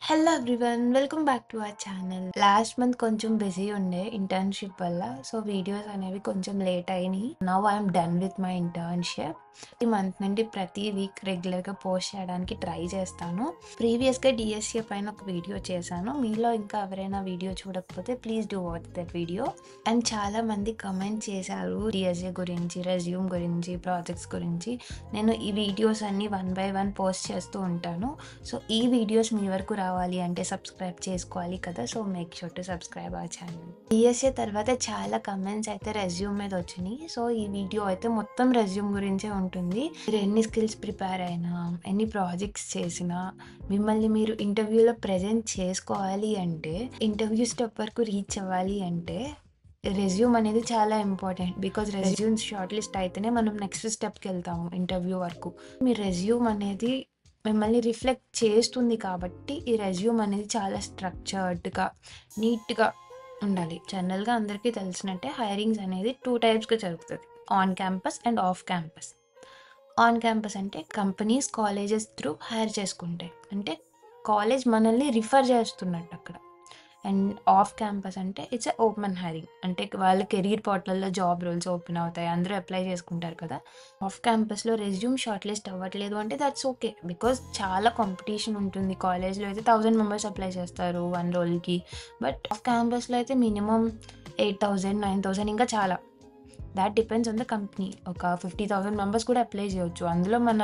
Hello everyone welcome back to our channel. Last month కొంచెం busy ఉండే internship వల్ల, so videos అనేవి కొంచెం లేట్ అయినాయి. Now I'm done with my internship. ఈ మంత్ నుండి ప్రతి వీక్ రెగ్యులర్గా పోస్ట్ చేయడానికి ట్రై చేస్తాను. ప్రీవియస్గా డిఎస్ఏ పైన ఒక వీడియో చేశాను. మీలో ఇంకా ఎవరైనా వీడియో చూడకపోతే please do watch that video. And చాలా మంది కమెంట్ చేశారు డిఎస్ఏ గురించి, రెజ్యూమ్ గురించి, ప్రాజెక్ట్స్ గురించి. నేను ఈ వీడియోస్ అన్ని 1 by 1 పోస్ట్ చేస్తూ ఉంటాను. సో ఈ వీడియోస్ మీ వరకు రావాలి అంటే సబ్స్క్రైబ్ చేసుకోవాలి కదా. So make sure to subscribe our channel. DSA తర్వాత చాలా కమెంట్స్ అయితే రెజ్యూమ్ మీద వచ్చినాయి. సో ఈ వీడియో అయితే మొత్తం రెజ్యూమ్ గురించే ఉంటుంది. మీరు ఎన్ని స్కిల్స్ ప్రిపేర్ అయినా, ఎన్ని ప్రాజెక్ట్స్ చేసినా, మిమ్మల్ని మీరు ఇంటర్వ్యూలో ప్రెజెంట్ చేసుకోవాలి అంటే, ఇంటర్వ్యూ స్టెప్ వరకు రీచ్ అవ్వాలి అంటే రెజ్యూమ్ అనేది చాలా important. Because resumes short list అయితేనే మనం నెక్స్ట్ స్టెప్కి వెళ్తాము ఇంటర్వ్యూ వరకు. మీ రెజ్యూమ్ అనేది మిమ్మల్ని రిఫ్లెక్ట్ చేస్తుంది కాబట్టి ఈ రెజ్యూమ్ అనేది చాలా స్ట్రక్చర్డ్గా, నీట్గా ఉండాలి. జనరల్గా అందరికీ తెలిసినట్టే హైరింగ్స్ అనేది 2 టైప్స్గా జరుగుతుంది: on campus and off campus. On campus అంటే కంపెనీస్, కాలేజెస్ త్రూ హైర్ చేసుకుంటాయి, అంటే కాలేజ్ మనల్ని రిఫర్ చేస్తున్నట్టు అక్కడ. అండ్ ఆఫ్ క్యాంపస్ అంటే ఇట్స్ ఎ ఓపెన్ హైరింగ్, అంటే వాళ్ళ కెరీర్ పోర్టల్లో జాబ్ రోల్స్ ఓపెన్ అవుతాయి, అందరూ అప్లై చేసుకుంటారు కదా. ఆఫ్ క్యాంపస్లో రెజ్యూమ్ షార్ట్ లిస్ట్ అవ్వట్లేదు అంటే దట్స్ ఓకే, బికాజ్ చాలా కాంపిటీషన్ ఉంటుంది. కాలేజ్లో అయితే 1000 మెంబర్స్ అప్లై చేస్తారు 1 రోల్కి, బట్ ఆఫ్ క్యాంపస్లో అయితే మినిమం 8000, 9000, ఇంకా చాలా. That depends on the company. ఒక 50,000 మెంబర్స్ కూడా అప్లై చేయొచ్చు. అందులో మన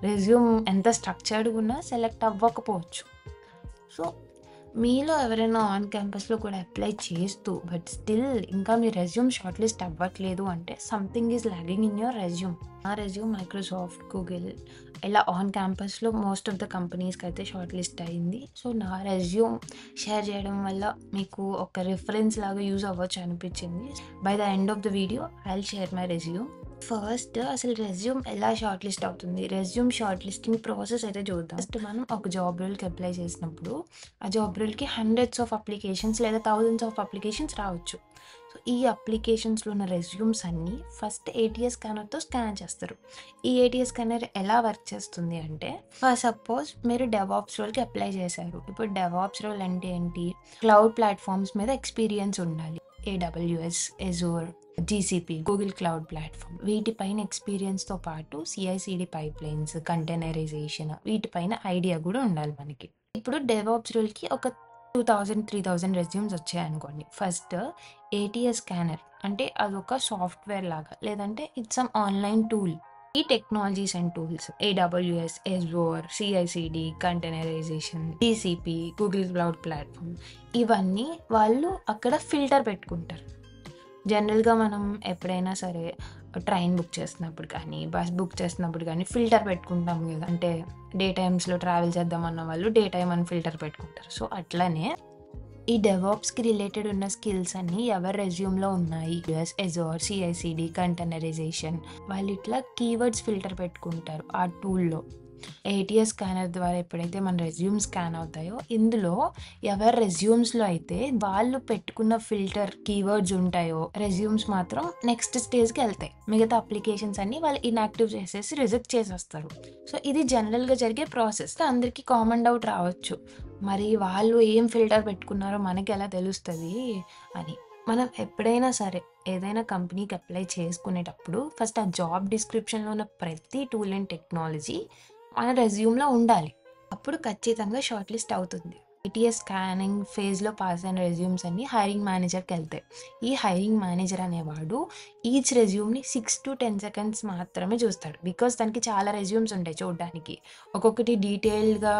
రెజ్యూమ్ ఎంత స్ట్రక్చర్డ్గా ఉన్నా సెలెక్ట్ అవ్వకపోవచ్చు. సో మీలో ఎవరైనా ఆన్ క్యాంపస్లో కూడా అప్లై చేస్తూ బట్ స్టిల్ ఇంకా మీ రెజ్యూమ్ షార్ట్ లిస్ట్ అవ్వట్లేదు అంటే something is lacking in your resume. నా రెజ్యూమ్ మైక్రోసాఫ్ట్, గూగుల్ ఇలా ఆన్ క్యాంపస్లో మోస్ట్ ఆఫ్ ద కంపెనీస్కి అయితే షార్ట్ లిస్ట్ అయింది. సో నా రెజ్యూమ్ షేర్ చేయడం వల్ల మీకు ఒక రిఫరెన్స్ లాగా యూజ్ అవ్వచ్చు అనిపించింది. By the end of the video I will share my resume. First అసలు రెజ్యూమ్ ఎలా షార్ట్ లిస్ట్ అవుతుంది, రెజ్యూమ్ షార్ట్ లిస్టింగ్ ప్రాసెస్ అయితే చూద్దాం. ఫస్ట్ మనం ఒక జాబ్ రోల్కి అప్లై చేసినప్పుడు ఆ జాబ్ రోల్కి హండ్రెడ్స్ ఆఫ్ అప్లికేషన్స్ లేదా థౌజండ్స్ ఆఫ్ అప్లికేషన్స్ రావచ్చు. సో ఈ అప్లికేషన్స్లో ఉన్న రెజ్యూమ్స్ అన్నీ ఫస్ట్ ఏటీఎస్ స్కానర్తో స్కాన్ చేస్తారు. ఈ ఏటీఎస్ స్కానర్ ఎలా వర్క్ చేస్తుంది అంటే, ఫర్ సపోజ్ మీరు డెవాప్స్ రోల్కి అప్లై చేశారు. ఇప్పుడు డెవాప్స్ రోల్ అంటే ఏంటి? క్లౌడ్ ప్లాట్ఫామ్స్ మీద ఎక్స్పీరియన్స్ ఉండాలి. AWS, Azure, GCP, Google cloud platform, వీటిపైన ఎక్స్పీరియన్స్తో పాటు సిఐసిడి పైప్లైన్స్, కంటైనరైజేషన్, వీటిపైన ఐడియా కూడా ఉండాలి మనకి. ఇప్పుడు డెవాప్స్ రోల్కి ఒక 2000, 3000 రెజ్యూమ్స్ వచ్చాయనుకోండి. ఫస్ట్ ఏటీఎస్ స్కానర్ అంటే అదొక సాఫ్ట్వేర్ లాగా, లేదంటే ఇట్స్ సమ్ ఆన్లైన్ టూల్. ఈ technologies and tools AWS, Azure, CICD, containerization, GCP, Google cloud platform, ఇవన్నీ వాళ్ళు అక్కడ ఫిల్టర్ పెట్టుకుంటారు. జనరల్గా మనం ఎప్పుడైనా సరే ట్రైన్ బుక్ చేస్తున్నప్పుడు కానీ, బస్ బుక్ చేస్తున్నప్పుడు కానీ ఫిల్టర్ పెట్టుకుంటాం కదా. అంటే డే టైమ్స్లో ట్రావెల్ చేద్దామన్న వాళ్ళు డే టైమ్ అని ఫిల్టర్ పెట్టుకుంటారు. సో అట్లనే ఈ డెవాప్స్కి రిలేటెడ్ ఉన్న స్కిల్స్ అన్నీ ఎవరి రెజ్యూమ్లో ఉన్నాయి, యూఎస్, ఎజోర్, సిఐసిడి, కంటైనరైజేషన్, వాళ్ళు ఇట్లా కీవర్డ్స్ ఫిల్టర్ పెట్టుకుంటారు ఆ టూల్లో. ఏటీఎస్ స్కానర్ ద్వారా ఎప్పుడైతే మన రెజ్యూమ్ స్కాన్ అవుతాయో, ఇందులో ఎవరి రెజ్యూమ్స్లో అయితే వాళ్ళు పెట్టుకున్న ఫిల్టర్ కీవర్డ్స్ ఉంటాయో రెజ్యూమ్స్ మాత్రం నెక్స్ట్ స్టేజ్కి వెళ్తాయి. మిగతా అప్లికేషన్స్ అన్ని వాళ్ళు ఇన్యాక్టివ్ చేసేసి రిజెక్ట్ చేసేస్తారు. సో ఇది జనరల్గా జరిగే ప్రాసెస్. అందరికీ కామన్ డౌట్ రావచ్చు, మరి వాళ్ళు ఏం ఫిల్టర్ పెట్టుకున్నారో మనకి ఎలా తెలుస్తుంది అని. మనం ఎప్పుడైనా సరే ఏదైనా కంపెనీకి అప్లై చేసుకునేటప్పుడు ఫస్ట్ ఆ జాబ్ డిస్క్రిప్షన్లో ఉన్న ప్రతి టూల్ అండ్ టెక్నాలజీ మన రెజ్యూమ్లో ఉండాలి. అప్పుడు ఖచ్చితంగా షార్ట్ లిస్ట్ అవుతుంది. ఏటీఎస్ స్కానింగ్ ఫేజ్లో పాస్ అయిన రెజ్యూమ్స్ అన్ని హైరింగ్ మేనేజర్కి వెళ్తాయి. ఈ హైరింగ్ మేనేజర్ అనేవాడు ఈచ్ రెజ్యూమ్ని 6 to 10 seconds మాత్రమే చూస్తాడు. బికాస్ దానికి చాలా రెజ్యూమ్స్ ఉంటాయి చూడడానికి. ఒక్కొక్కటి డీటెయిల్డ్గా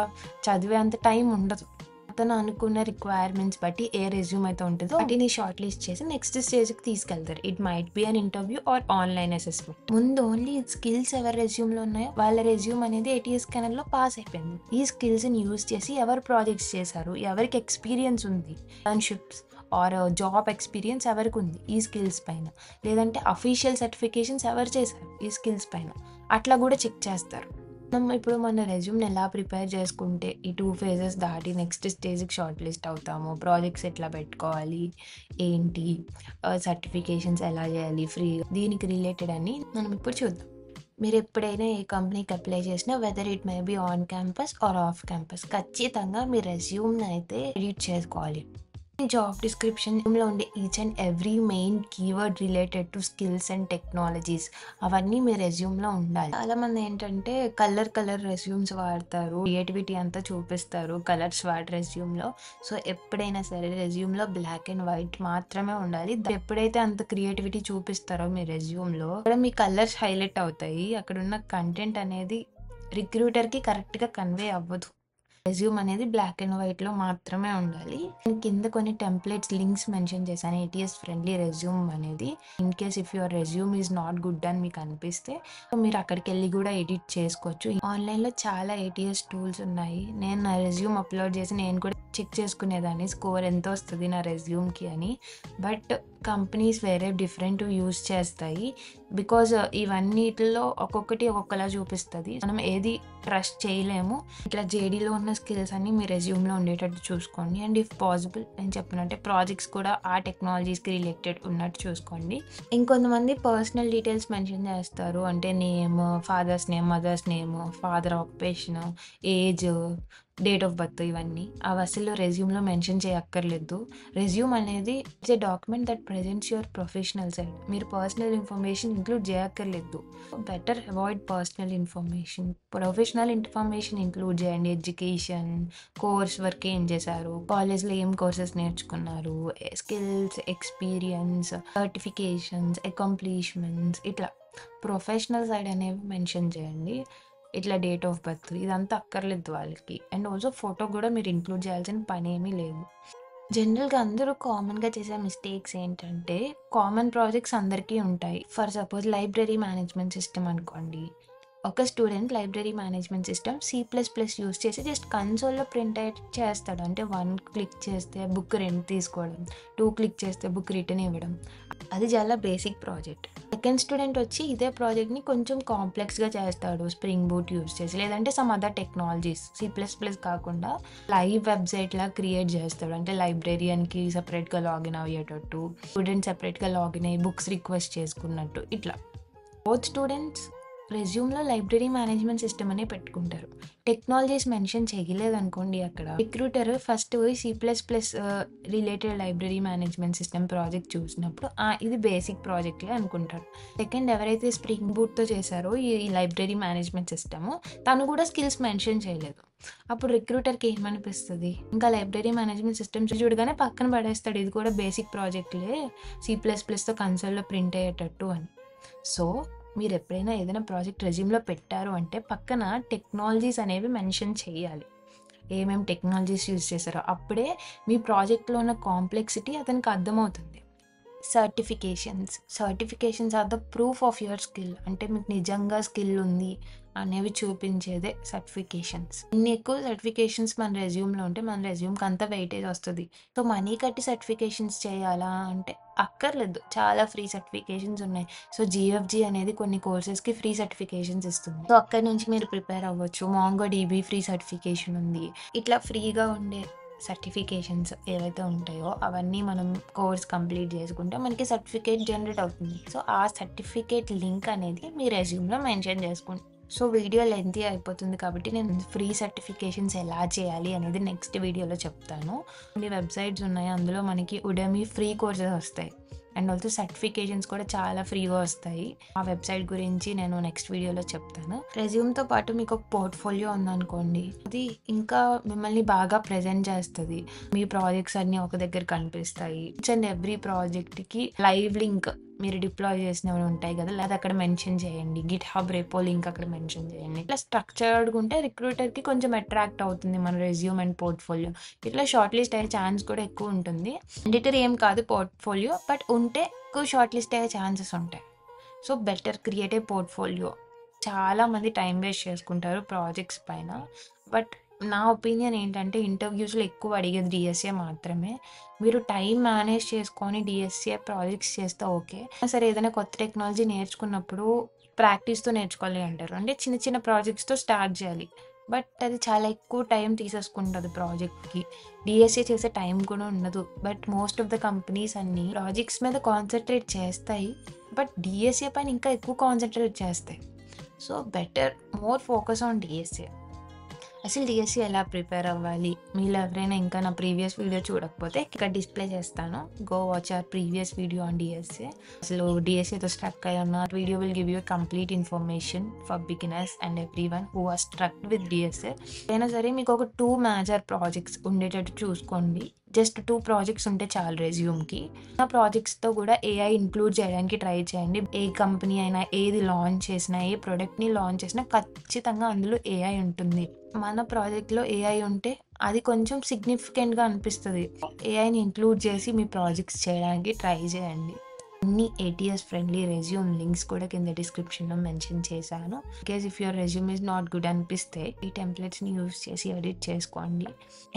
చదివే అంత టైం ఉండదు. అతను అనుకున్న రిక్వైర్మెంట్స్ బట్టి ఏ రెజ్యూమ్ అయితే ఉంటుందో వాటిని షార్ట్ లిస్ట్ చేసి నెక్స్ట్ స్టేజ్కి తీసుకెళ్తారు. It might be an interview or online assessment. ముందు ఓన్లీ స్కిల్స్ ఎవరి రెజ్యూమ్లో ఉన్నాయో వాళ్ళ రెజ్యూమ్ అనేది ఏటీఎస్ స్కానర్లో పాస్ అయిపోయింది. ఈ స్కిల్స్ని యూజ్ చేసి ఎవరు ప్రాజెక్ట్స్ చేశారు, ఎవరికి ఎక్స్పీరియన్స్ ఉంది, ఇంటర్న్షిప్స్ ఆర్ జాబ్ ఎక్స్పీరియన్స్ ఎవరికి ఉంది ఈ స్కిల్స్ పైన, లేదంటే అఫీషియల్ సర్టిఫికేషన్స్ ఎవరు చేశారు ఈ స్కిల్స్ పైన, అట్లా కూడా చెక్ చేస్తారు. మనం ఇప్పుడు మన రెజ్యూమ్ని ఎలా ప్రిపేర్ చేసుకుంటే ఈ 2 phases దాటి నెక్స్ట్ స్టేజ్కి షార్ట్ లిస్ట్ అవుతాము, ప్రాజెక్ట్స్ ఎట్లా పెట్టుకోవాలి, ఏంటి సర్టిఫికేషన్స్ ఎలా చేయాలి ఫ్రీగా, దీనికి రిలేటెడ్ అని మనం ఇప్పుడు చూద్దాం. మీరు ఎప్పుడైనా ఏ కంపెనీకి అప్లై చేసినా whether it may be on campus or off campus ఖచ్చితంగా మీ రెజ్యూమ్ని అయితే ఎడిట్ చేసుకోవాలి. జాబ్ డిస్క్రిప్షన్లో ఉండే each and every main keyword related to skills and technologies అవన్నీ మీ రెజ్యూమ్లో ఉండాలి. చాలామంది ఏంటంటే కలర్ రెజ్యూమ్స్ వాడతారు, క్రియేటివిటీ అంతా చూపిస్తారు కలర్స్ వాడి రెజ్యూమ్లో. సో ఎప్పుడైనా సరే రెజ్యూమ్లో బ్లాక్ అండ్ వైట్ మాత్రమే ఉండాలి. ఎప్పుడైతే అంత క్రియేటివిటీ చూపిస్తారో మీ రెజ్యూమ్లో అక్కడ మీ కలర్స్ హైలైట్ అవుతాయి. అక్కడ ఉన్న కంటెంట్ అనేది రిక్రూటర్కి కరెక్ట్గా కన్వే అవ్వదు. రెజ్యూమ్ అనేది బ్లాక్ అండ్ వైట్లో మాత్రమే ఉండాలి. నేను కింద కొన్ని టెంప్లెట్స్ లింక్స్ మెన్షన్ చేశాను, ATS ఫ్రెండ్లీ రెజ్యూమ్ అనేది. In case if your resume is not good అని మీకు అనిపిస్తే మీరు అక్కడికి వెళ్ళి కూడా ఎడిట్ చేసుకోవచ్చు. ఆన్లైన్లో చాలా ATS టూల్స్ ఉన్నాయి. నేను నా రెజ్యూమ్ అప్లోడ్ చేసి నేను కూడా చెక్ చేసుకునేదాన్ని స్కోర్ ఎంత వస్తుంది నా రెజ్యూమ్కి అని. బట్ కంపెనీస్ వేరే డిఫరెంట్ యూస్ చేస్తాయి. బికాజ్ ఇవన్నిటిలో ఒక్కొక్కటి ఒక్కొక్కలా చూపిస్తుంది. మనం ఏది ట్రస్ట్ చేయలేము. ఇట్లా JDలో ఉన్న స్కిల్స్ అన్ని మీ రెజ్యూమ్లో ఉండేటట్టు చూసుకోండి. అండ్ ఇఫ్ పాసిబుల్ నేను చెప్పినట్టే ప్రాజెక్ట్స్ కూడా ఆ టెక్నాలజీస్కి రిలేటెడ్ ఉన్నట్టు చూసుకోండి. ఇంకొంతమంది పర్సనల్ డీటెయిల్స్ మెన్షన్ చేస్తారు, అంటే name, father's name, mother's name, father occupation, age, date of birth, ఇవన్నీ అవి అసలు రెజ్యూమ్లో మెన్షన్ చేయక్కర్లేదు. రెజ్యూమ్ అనేది it's a document that presents your professional side. మీరు పర్సనల్ ఇన్ఫర్మేషన్ ఇంక్లూడ్ చేయక్కర్లేదు. Better avoid personal information. Professional information include చేయండి. Education, course work ఏం చేశారు, కాలేజ్లో ఏం కోర్సెస్ నేర్చుకున్నారు, స్కిల్స్, ఎక్స్పీరియన్స్, సర్టిఫికేషన్స్, అకాంప్లిష్మెంట్స్, ఇట్లా ప్రొఫెషనల్ సైడ్ అనేవి మెన్షన్ చేయండి. ఇట్లా డేట్ ఆఫ్ బర్త్ ఇదంతా అక్కర్లేదు వాళ్ళకి. అండ్ ఆల్సో ఫోటో కూడా మీరు ఇంక్లూడ్ చేయాల్సిన పని ఏమీ లేదు. జనరల్గా అందరూ కామన్గా చేసే మిస్టేక్స్ ఏంటంటే కామన్ ప్రాజెక్ట్స్ అందరికీ ఉంటాయి. For suppose library management system అనుకోండి. ఒక student library management system C++ use చేసి జస్ట్ కన్సోల్లో ప్రింట్ అవుట్ చేస్తాడు. అంటే 1 క్లిక్ చేస్తే బుక్ రెంట్ తీసుకోవడం, 2 క్లిక్ చేస్తే బుక్ రిటర్న్ ఇవ్వడం. అది చాలా బేసిక్ ప్రాజెక్ట్. సెకండ్ స్టూడెంట్ వచ్చి ఇదే ప్రాజెక్ట్ని కొంచెం కాంప్లెక్స్గా చేస్తాడు, స్ప్రింగ్ బూట్ యూస్ చేసి, లేదంటే సమ్ అదర్ టెక్నాలజీస్ C++ కాకుండా లైవ్ వెబ్సైట్లా క్రియేట్ చేస్తాడు. అంటే లైబ్రేరియన్కి సపరేట్గా లాగిన్ అయ్యేటట్టు, స్టూడెంట్ సపరేట్గా లాగిన్ అయ్యి బుక్స్ రిక్వెస్ట్ చేసుకున్నట్టు. ఇట్లా బోత్ స్టూడెంట్స్ రెజ్యూమ్లో లైబ్రరీ మేనేజ్మెంట్ సిస్టమ్ అనే పెట్టుకుంటారు. టెక్నాలజీస్ మెన్షన్ చేయలేదనుకోండి, అక్కడ recruiter first C++ related library management system project చూసినప్పుడు ఇది బేసిక్ ప్రాజెక్ట్లే అనుకుంటారు. సెకండ్ ఎవరైతే స్ప్రింగ్ బూట్తో చేశారో ఈ లైబ్రరీ మేనేజ్మెంట్ సిస్టమ్, తను కూడా స్కిల్స్ మెన్షన్ చేయలేదు. అప్పుడు రిక్రూటర్కి ఏమనిపిస్తుంది, ఇంకా లైబ్రరీ మేనేజ్మెంట్ సిస్టమ్ చూడగానే పక్కన పడేస్తాడు, ఇది కూడా బేసిక్ ప్రాజెక్ట్లే C++తో కన్సోల్లో ప్రింట్ అయ్యేటట్టు అని. సో మీరు ఎప్పుడైనా ఏదైనా ప్రాజెక్ట్ రెజ్యూమ్లో పెట్టారు అంటే పక్కన టెక్నాలజీస్ అనేవి మెన్షన్ చేయాలి. ఏమేమి టెక్నాలజీస్ యూజ్ చేశారో అప్పుడే మీ ప్రాజెక్ట్లో ఉన్న కాంప్లెక్సిటీ అతనికి అర్థమవుతుంది. Certifications are the proof of your skill. అంటే మీకు నిజంగా స్కిల్ ఉంది అనేవి చూపించేదే సర్టిఫికేషన్స్. ఇన్ని ఎక్కువ సర్టిఫికేషన్స్ మన రెజ్యూమ్లో ఉంటే మన రెజ్యూమ్కి అంత వెయిటేజ్ వస్తుంది. సో మనీ కట్టి సర్టిఫికేషన్స్ చేయాలా అంటే అక్కర్లేదు, చాలా ఫ్రీ సర్టిఫికేషన్స్ ఉన్నాయి. సో GFG అనేది కొన్ని కోర్సెస్కి ఫ్రీ సర్టిఫికేషన్స్ ఇస్తుంది. సో అక్కడి నుంచి మీరు ప్రిపేర్ అవ్వచ్చు. MongoDB ఫ్రీ సర్టిఫికేషన్ ఉంది. ఇట్లా ఫ్రీగా ఉండే సర్టిఫికేషన్స్ ఏవైతే ఉంటాయో అవన్నీ మనం కోర్స్ కంప్లీట్ చేసుకుంటే మనకి సర్టిఫికేట్ జనరేట్ అవుతుంది. సో ఆ సర్టిఫికేట్ లింక్ అనేది మీ రెజ్యూమ్లో మెన్షన్ చేసుకోండి. సో వీడియో లెంతీ అయిపోతుంది కాబట్టి నేను ఫ్రీ సర్టిఫికేషన్స్ ఎలా చేయాలి అనేది నెక్స్ట్ వీడియోలో చెప్తాను. కొన్ని వెబ్సైట్స్ ఉన్నాయి, అందులో మనకి Udemy ఫ్రీ కోర్సెస్ వస్తాయి. అండ్ ఆల్సో సర్టిఫికేషన్స్ కూడా చాలా ఫ్రీగా వస్తాయి. ఆ వెబ్సైట్ గురించి నేను నెక్స్ట్ వీడియోలో చెప్తాను. రెజ్యూమ్తో పాటు మీకు ఒక పోర్ట్ఫోలియో ఉందనుకోండి, అది ఇంకా మిమ్మల్ని బాగా ప్రెజెంట్ చేస్తుంది. మీ ప్రాజెక్ట్స్ అన్నీ ఒక దగ్గర కనిపిస్తాయి. ఈచ్ అండ్ ఎవ్రీ ప్రాజెక్ట్కి లైవ్ లింక్ మీరు డిప్లాయ్ చేసినవి ఉంటాయి కదా, లేదా అక్కడ మెన్షన్ చేయండి. GitHub రెపో లింక్ అక్కడ మెన్షన్ చేయండి. ఇట్లా స్ట్రక్చర్డ్గా ఉంటే రిక్రూటర్కి కొంచెం అట్రాక్ట్ అవుతుంది మన రెజ్యూమ్ అండ్ పోర్ట్ఫోలియో. ఇట్లా షార్ట్ లిస్ట్ అయ్యే ఛాన్స్ కూడా ఎక్కువ ఉంటుంది. ఎడిటర్ ఏం కాదు పోర్ట్ఫోలియో, బట్ ఉంటే ఎక్కువ షార్ట్ లిస్ట్ అయ్యే ఛాన్సెస్ ఉంటాయి. So better create a portfolio. చాలామంది టైం వేస్ట్ చేసుకుంటారు ప్రాజెక్ట్స్ పైన. బట్ నా ఒపీనియన్ ఏంటంటే ఇంటర్వ్యూస్లో ఎక్కువ అడిగేది DSA మాత్రమే. మీరు టైం మేనేజ్ చేసుకొని DSA ప్రాజెక్ట్స్ చేస్తే ఓకే. సరే ఏదైనా కొత్త టెక్నాలజీ నేర్చుకున్నప్పుడు ప్రాక్టీస్తో నేర్చుకోవాలి అంటారు. అంటే చిన్న చిన్న ప్రాజెక్ట్స్తో స్టార్ట్ చేయాలి. బట్ అది చాలా ఎక్కువ టైం తీసేసుకుంటుంది ప్రాజెక్ట్కి. DSA చేసే టైం కూడా ఉండదు. But most of the companies అన్నీ ప్రాజెక్ట్స్ మీద కాన్సన్ట్రేట్ చేస్తాయి, బట్ DSA పైన ఇంకా ఎక్కువ కాన్సన్ట్రేట్ చేస్తాయి. So better more focus on DSA. అసలు డిఎస్సి ఎలా ప్రిపేర్ అవ్వాలి, మీలో ఎవరైనా ఇంకా నా ప్రీవియస్ వీడియో చూడకపోతే ఇక్కడ డిస్ప్లే చేస్తాను, go watch our previous video on DSC. అసలు డిఎస్సితో స్ట్రక్ అయి ఉన్న video will give you complete information for beginners and every one who are struck with DSC. అయినా సరే మీకు ఒక 2 మేజర్ ప్రాజెక్ట్స్ ఉండేటట్టు చూసుకోండి. జస్ట్ 2 ప్రాజెక్ట్స్ ఉంటే చాలు రెజ్యూమ్కి. ఆ ప్రాజెక్ట్స్తో కూడా ఏఐ ఇంక్లూడ్ చేయడానికి ట్రై చేయండి. ఏ కంపెనీ అయినా ఏది లాంచ్ చేసినా, ఏ ప్రోడక్ట్ని లాంచ్ చేసినా ఖచ్చితంగా అందులో ఏఐ ఉంటుంది. మన ప్రాజెక్ట్లో ఏఐ ఉంటే అది కొంచెం సిగ్నిఫికెంట్గా అనిపిస్తుంది. ఏఐని ఇంక్లూడ్ చేసి మీ ప్రాజెక్ట్స్ చేయడానికి ట్రై చేయండి. అన్ని ATS ఫ్రెండ్లీ రెజ్యూమ్ లింక్స్ కూడా కింద డిస్క్రిప్షన్లో మెన్షన్ చేశాను. Case if your resume is not good అనిపిస్తే ఈ టెంప్లెట్స్ని యూస్ చేసి ఎడిట్ చేసుకోండి.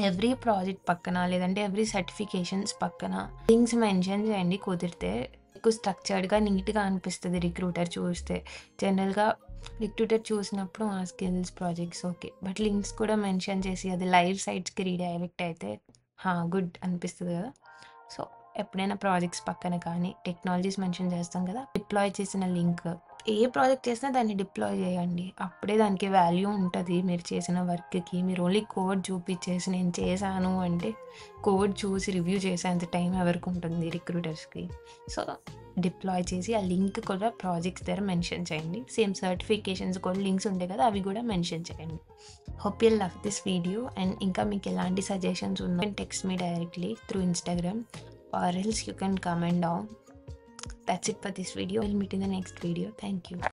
ఎవ్రీ ప్రాజెక్ట్ పక్కన లేదంటే ఎవ్రీ సర్టిఫికేషన్స్ పక్కన లింక్స్ మెన్షన్ చేయండి కుదిరితే. ఎక్కువ స్ట్రక్చర్డ్గా నీట్గా అనిపిస్తుంది రిక్రూటర్ చూస్తే. జనరల్గా రిక్రూటర్ చూసినప్పుడు ఆ skills projects okay, but links కూడా మెన్షన్ చేసి అది లైవ్ సైట్స్కి రీడైరెక్ట్ అయితే గుడ్ అనిపిస్తుంది కదా. సో ఎప్పుడైనా ప్రాజెక్ట్స్ పక్కన కానీ టెక్నాలజీస్ మెన్షన్ చేస్తాం కదా, డిప్లాయ్ చేసిన లింక్, ఏ ప్రాజెక్ట్ చేసినా దాన్ని డిప్లాయ్ చేయండి. అప్పుడే దానికి వాల్యూ ఉంటుంది మీరు చేసిన వర్క్కి. మీరు ఓన్లీ కోడ్ చూపించేసి నేను చేశాను అంటే, కోడ్ చూసి రివ్యూ చేసేంత టైం ఎవరికి ఉంటుంది రిక్రూటర్స్కి. సో డిప్లాయ్ చేసి ఆ లింక్ కూడా ప్రాజెక్ట్స్ దగ్గర మెన్షన్ చేయండి. సేమ్ సర్టిఫికేషన్స్ కూడా లింక్స్ ఉంటాయి కదా, అవి కూడా మెన్షన్ చేయండి. Hope you love this video. And ఇంకా మీకు ఎలాంటి సజెషన్స్ ఉన్నా text me directly through Instagram or else you can comment down. That's it for this video. We'll meet in the next video. Thank you.